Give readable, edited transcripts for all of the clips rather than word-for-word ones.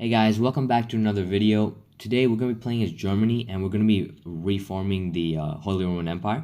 Hey guys, welcome back to another video. Today we're going to be playing as Germany and we're going to be reforming the Holy Roman Empire.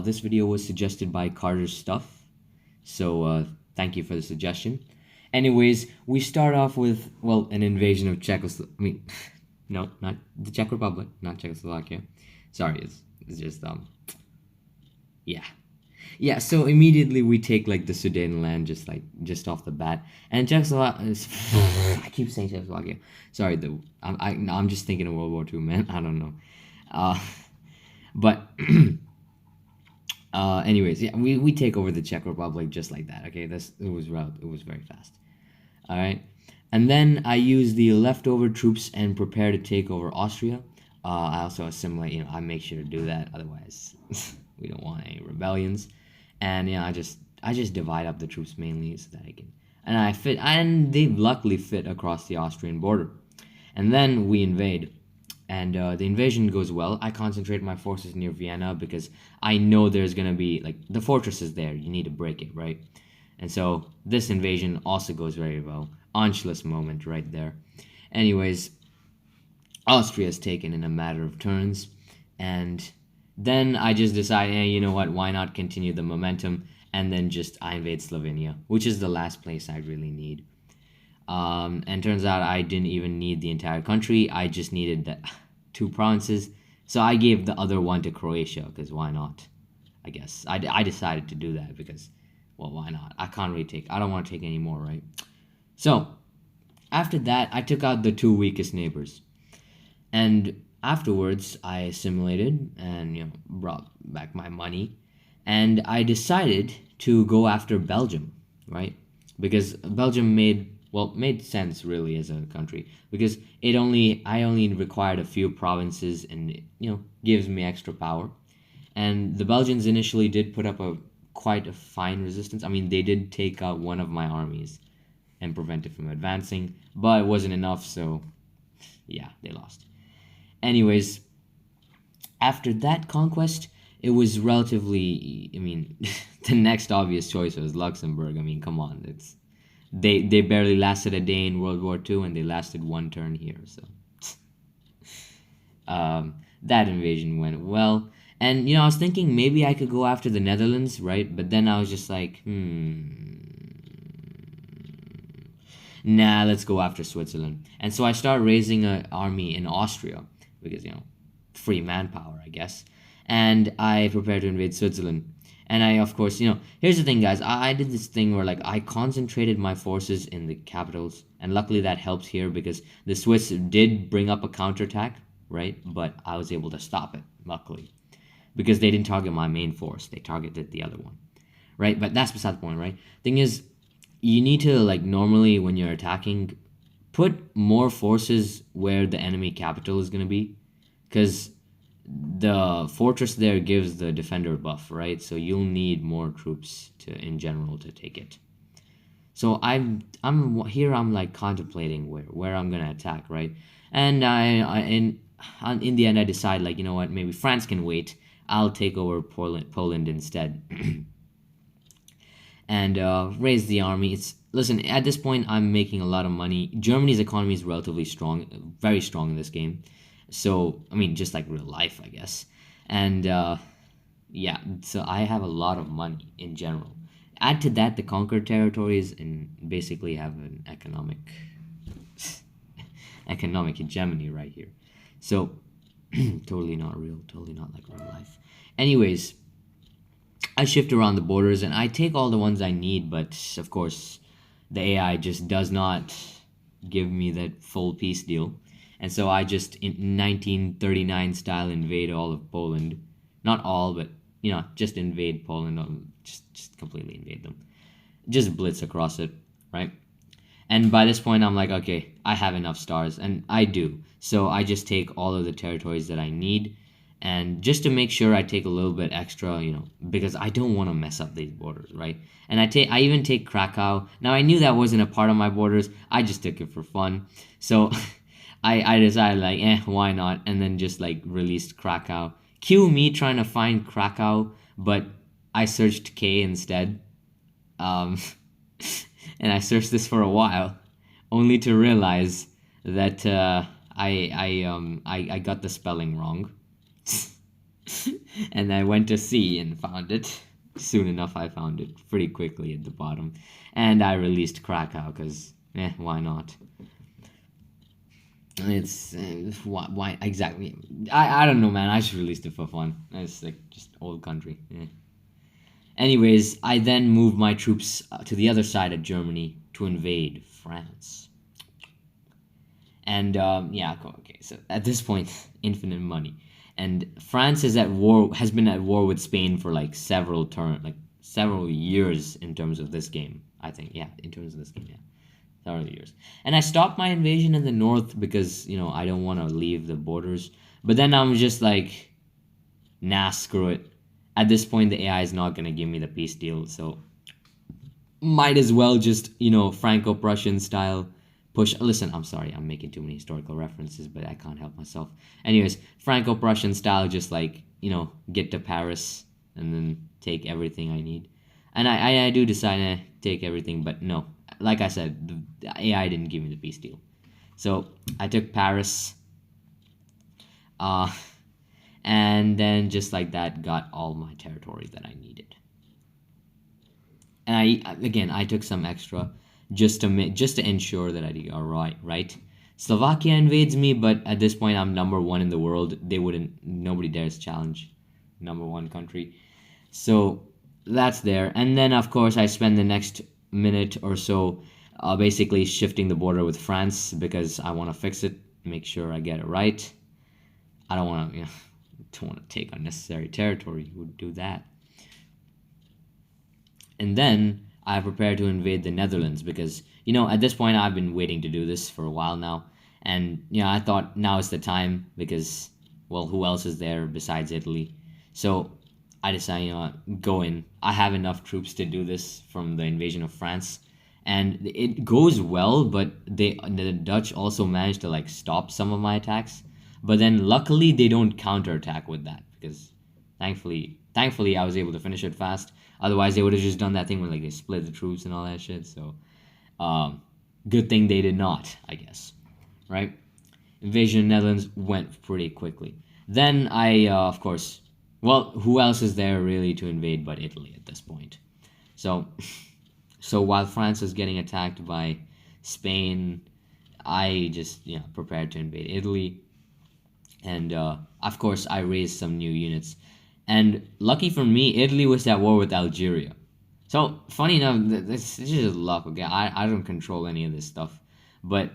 This video was suggested by Carter's Stuff, so thank you for the suggestion. Anyways, we start off with, well, an invasion of Czechoslovakia. No, not the Czech Republic, not Czechoslovakia. Sorry, it's just, yeah. Yeah, so immediately we take like the Sudetenland just off the bat, and Czechoslovakia. I keep saying Czechoslovakia. Sorry, I'm just thinking of World War II, man. I don't know, uh, but anyways, yeah, we take over the Czech Republic just like that. Okay, it was very fast. All right, and then I use the leftover troops and prepare to take over Austria. I also assimilate. I make sure to do that. Otherwise, we don't want any rebellions. And I just divide up the troops mainly so that I can, and they luckily fit across the Austrian border. And then we invade, and the invasion goes well. I concentrate my forces near Vienna because I know there's gonna be like the fortress is there. You need to break it, right? And so this invasion also goes very well. Anschluss moment right there. Anyways, Austria is taken in a matter of turns, and then I just decide, hey, you know what? Why not continue the momentum? And then just I invade Slovenia, which is the last place I really need. And turns out I didn't even need the entire country. I just needed the two provinces. So I gave the other one to Croatia because why not? I guess I decided to do that because, well, why not? I don't want to take any more, right? So after that, I took out the two weakest neighbors. And afterwards, I assimilated and brought back my money, and I decided to go after Belgium, right? Because Belgium made sense really as a country because I only required a few provinces and gives me extra power. And the Belgians initially did put up a quite a fine resistance. I mean, they did take out one of my armies and prevent it from advancing, but it wasn't enough, so yeah, they lost. Anyways, after that conquest, it was relatively. I mean, the next obvious choice was Luxembourg. I mean, come on, they barely lasted a day in World War II, and they lasted one turn here. So that invasion went well, and I was thinking maybe I could go after the Netherlands, right? But then I was just like, nah, let's go after Switzerland. And so I started raising an army in Austria because, free manpower, I guess. And I prepared to invade Switzerland. And I, of course, here's the thing, guys. I did this thing where, like, I concentrated my forces in the capitals. And luckily that helped here because the Swiss did bring up a counterattack, right? But I was able to stop it, luckily. Because they didn't target my main force. They targeted the other one, right? But that's beside the point, right? Thing is, you need to, like, normally when you're attacking, put more forces where the enemy capital is going to be because the fortress there gives the defender buff, right? So you'll need more troops to in general to take it. So I'm like contemplating where I'm going to attack, right? And in the end I decide, like, you know what, maybe France can wait. I'll take over Poland instead. And raise the army. Listen, at this point I'm making a lot of money. Germany's economy is relatively strong, very strong in this game. So I mean, just like real life, I guess. And yeah, so I have a lot of money in general. Add to that the conquered territories, and basically have an economic hegemony right here. So totally not real, totally not like real life. Anyways, I shift around the borders and I take all the ones I need, but of course, the AI just does not give me that full peace deal. And so I just, in 1939 style, invade all of Poland. Not all, but, just invade Poland, just completely invade them. Just blitz across it, right? And by this point, I'm like, okay, I have enough stars, and I do. So I just take all of the territories that I need, and just to make sure I take a little bit extra, because I don't want to mess up these borders, right? And I even take Krakow. Now I knew that wasn't a part of my borders. I just took it for fun. So I decided, like, why not? And then just like released Krakow. Cue me trying to find Krakow, but I searched K instead. Um, and I searched this for a while, only to realize that I got the spelling wrong, and I went to see and found it. Soon enough, I found it pretty quickly at the bottom, and I released Krakow because why not? It's why exactly? I don't know, man. I just released it for fun. It's like just old country. Anyways, I then moved my troops to the other side of Germany to invade France. And yeah, okay. So at this point, infinite money, and France is at war. Has been at war with Spain for like several years in terms of this game. I think, yeah, in terms of this game, yeah, several years. And I stopped my invasion in the north because I don't want to leave the borders. But then I'm just like, nah, screw it. At this point, the AI is not gonna give me the peace deal, so might as well just Franco-Prussian style push. Listen, I'm sorry, I'm making too many historical references, but I can't help myself. Anyways, Franco-Prussian style, just like get to Paris and then take everything I need. And I do decide to take everything, but no, like I said, the AI didn't give me the peace deal. So I took Paris, uh, and then just like that, got all my territory that I needed. And I took some extra just to ensure that I did all right. Slovakia invades me, but at this point I'm number one in the world. Nobody dares challenge number one country. So that's there. And then of course I spend the next minute or so basically shifting the border with France because I want to fix it, make sure I get it right. I don't want to, don't want to take unnecessary territory. Who would do that? And then I prepare to invade the Netherlands because at this point I've been waiting to do this for a while now, and I thought now is the time because, well, who else is there besides Italy? So I decided, go in. I have enough troops to do this from the invasion of France, and it goes well. But the Dutch also managed to like stop some of my attacks, but then luckily they don't counterattack with that because thankfully I was able to finish it fast. Otherwise, they would have just done that thing where like they split the troops and all that shit. So, good thing they did not, I guess. Right? Invasion of Netherlands went pretty quickly. Then of course, well, who else is there really to invade but Italy at this point? So, so while France is getting attacked by Spain, I just prepared to invade Italy, and of course I raised some new units. And lucky for me, Italy was at war with Algeria. So funny enough, this is just luck. Okay, I don't control any of this stuff, but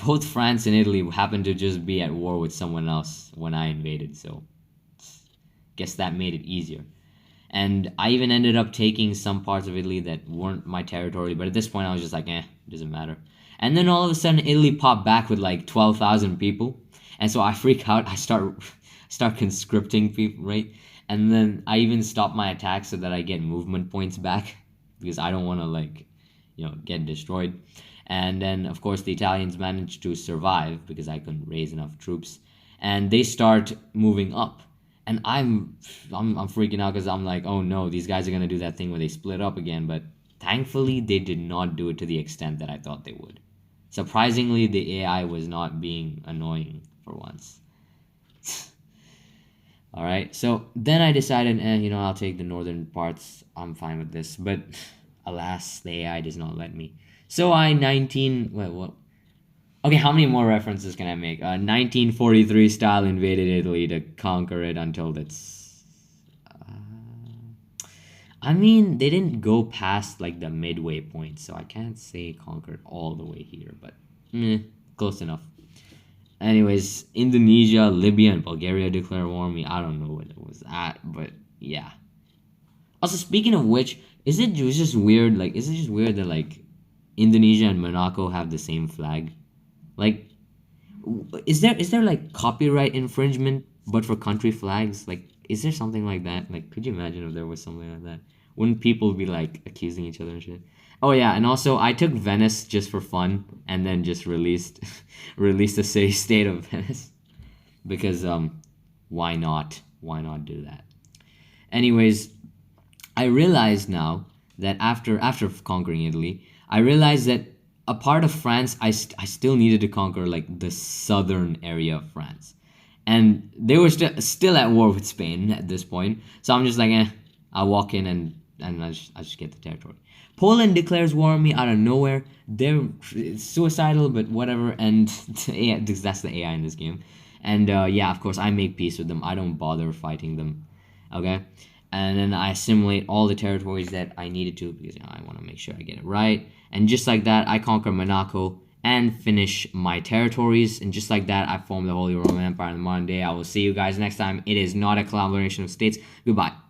both France and Italy happened to just be at war with someone else when I invaded. So guess that made it easier. And I even ended up taking some parts of Italy that weren't my territory. But at this point, I was just like, doesn't matter. And then all of a sudden, Italy popped back with like 12,000 people, and so I freak out. I start conscripting people, right? And then I even stop my attack so that I get movement points back because I don't want to like, get destroyed. And then of course the Italians managed to survive because I couldn't raise enough troops, and they start moving up. And I'm freaking out because I'm like, oh no, these guys are gonna do that thing where they split up again. But thankfully, they did not do it to the extent that I thought they would. Surprisingly, the AI was not being annoying for once. All right, so then I decided, I'll take the northern parts. I'm fine with this, but alas, the AI does not let me. So I 19. Wait, what? Okay, how many more references can I make? 1943 style invaded Italy to conquer it until it's. I mean, they didn't go past like the midway point, so I can't say conquered all the way here, but close enough. Anyways, Indonesia, Libya, and Bulgaria declare war on me. I don't know what it was at, but yeah. Also, speaking of which, is it just weird? Like, is it just weird that like Indonesia and Monaco have the same flag? Like, is there like copyright infringement, but for country flags? Like, is there something like that? Like, could you imagine if there was something like that? Wouldn't people be like accusing each other and shit? Oh yeah, and also I took Venice just for fun, and then just released released the city state of Venice because why not? Why not do that? Anyways, I realized now that after conquering Italy, I realized that a part of France, I still needed to conquer like the southern area of France, and they were still at war with Spain at this point. So I'm just like, I'll walk in and I just get the territory. Poland declares war on me out of nowhere. They're suicidal, but whatever. And yeah, that's the AI in this game. And yeah, of course, I make peace with them. I don't bother fighting them. Okay, and then I assimilate all the territories that I needed to because I want to make sure I get it right. And just like that, I conquer Monaco and finish my territories. And just like that, I form the Holy Roman Empire in the modern day. I will see you guys next time. It is not a collaboration of states. Goodbye.